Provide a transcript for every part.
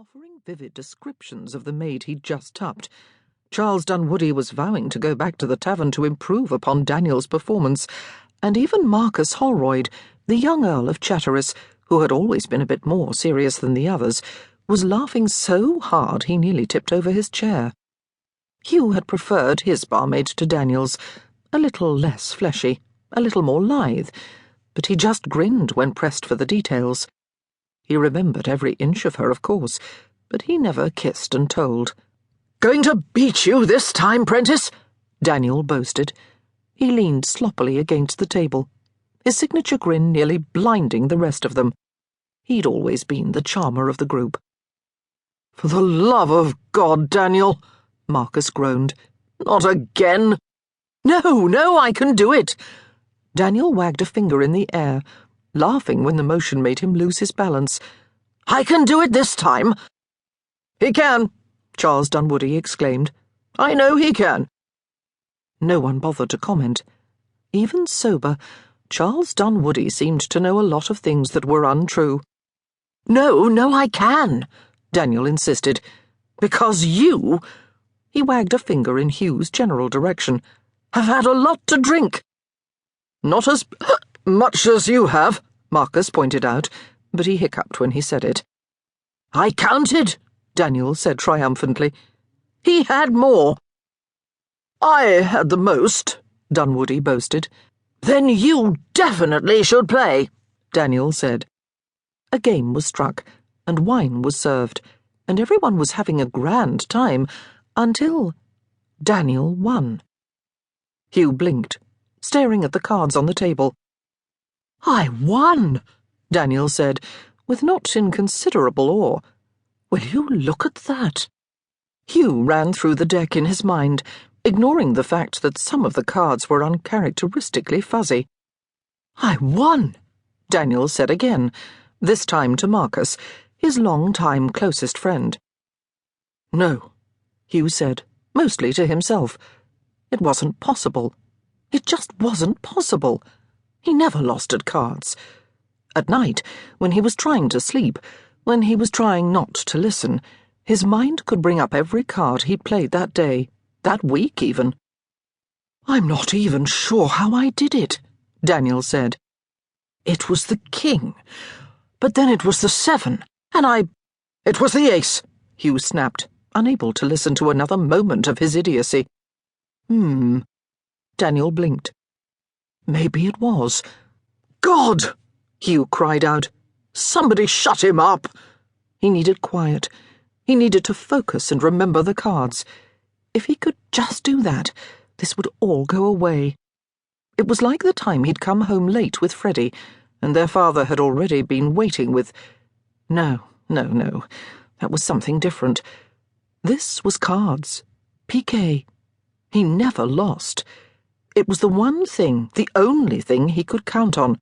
offering vivid descriptions of the maid he'd just tupped. Charles Dunwoody was vowing to go back to the tavern to improve upon Daniel's performance, and even Marcus Holroyd, the young Earl of Chatteris, who had always been a bit more serious than the others, was laughing so hard he nearly tipped over his chair. Hugh had preferred his barmaid to Daniel's, a little less fleshy, a little more lithe, but he just grinned when pressed for the details. He remembered every inch of her, of course, but he never kissed and told. "Going to beat you this time, Prentice?" Daniel boasted. He leaned sloppily against the table, his signature grin nearly blinding the rest of them. He'd always been the charmer of the group. "For the love of God, Daniel," Marcus groaned. "Not again." No, I can do it." Daniel wagged a finger in the air, laughing when the motion made him lose his balance. "I can do it this time." "He can," Charles Dunwoody exclaimed. "I know he can." No one bothered to comment. Even sober, Charles Dunwoody seemed to know a lot of things that were untrue. No, I can," Daniel insisted. "Because you," he wagged a finger in Hugh's general direction, "have had a lot to drink." "Not as much as you have," Marcus pointed out, but he hiccuped when he said it. "I counted," Daniel said triumphantly. "He had more." "I had the most," Dunwoody boasted. "Then you definitely should play," Daniel said. A game was struck, and wine was served, and everyone was having a grand time, until Daniel won. Hugh blinked, staring at the cards on the table. "I won," Daniel said, with not inconsiderable awe. "Will you look at that?" Hugh ran through the deck in his mind, ignoring the fact that some of the cards were uncharacteristically fuzzy. "I won," Daniel said again, this time to Marcus, his long-time closest friend. "No," Hugh said, mostly to himself. It wasn't possible. It just wasn't possible. He never lost at cards. At night, when he was trying to sleep, when he was trying not to listen, his mind could bring up every card he'd played that day, that week even. "I'm not even sure how I did it," Daniel said. "It was the king, but then it was the 7, and It was the ace," Hugh snapped, unable to listen to another moment of his idiocy. Daniel blinked. Maybe it was. "God!" Hugh cried out. "Somebody shut him up!" He needed quiet. He needed to focus and remember the cards. If he could just do that, this would all go away. It was like the time he'd come home late with Freddie, and their father had already been waiting with... No, that was something different. This was cards. Piquet. He never lost. It was the one thing, the only thing he could count on.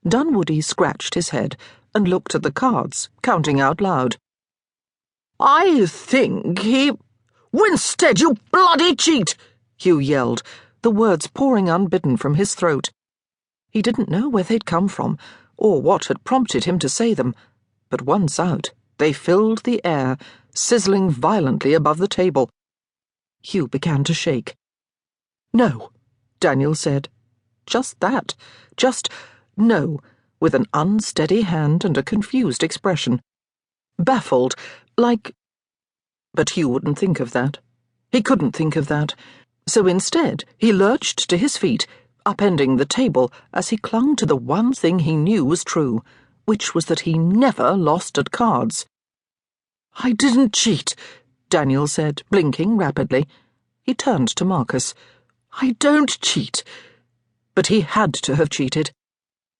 Dunwoody scratched his head and looked at the cards, counting out loud. "I think he... Winstead, you bloody cheat!" Hugh yelled, the words pouring unbidden from his throat. He didn't know where they'd come from, or what had prompted him to say them, but once out, they filled the air, sizzling violently above the table. Hugh began to shake. "No," Daniel said. Just that. Just no, with an unsteady hand and a confused expression. Baffled, like... But Hugh wouldn't think of that. He couldn't think of that. So instead, he lurched to his feet, upending the table as he clung to the one thing he knew was true, which was that he never lost at cards. "I didn't cheat," Daniel said, blinking rapidly. He turned to Marcus. "I don't cheat." But he had to have cheated.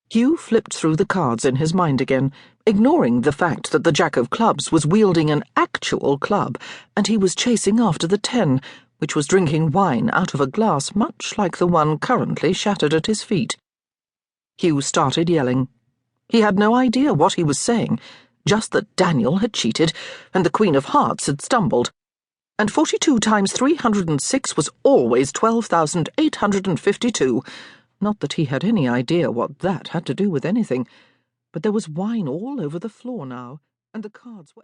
Hugh flipped through the cards in his mind again, ignoring the fact that the Jack of Clubs was wielding an actual club, and he was chasing after the 10, which was drinking wine out of a glass much like the one currently shattered at his feet. Hugh started yelling. He had no idea what he was saying, just that Daniel had cheated and the Queen of Hearts had stumbled. And 42 times 306 was always 12,852. Not that he had any idea what that had to do with anything, but there was wine all over the floor now, and the cards were...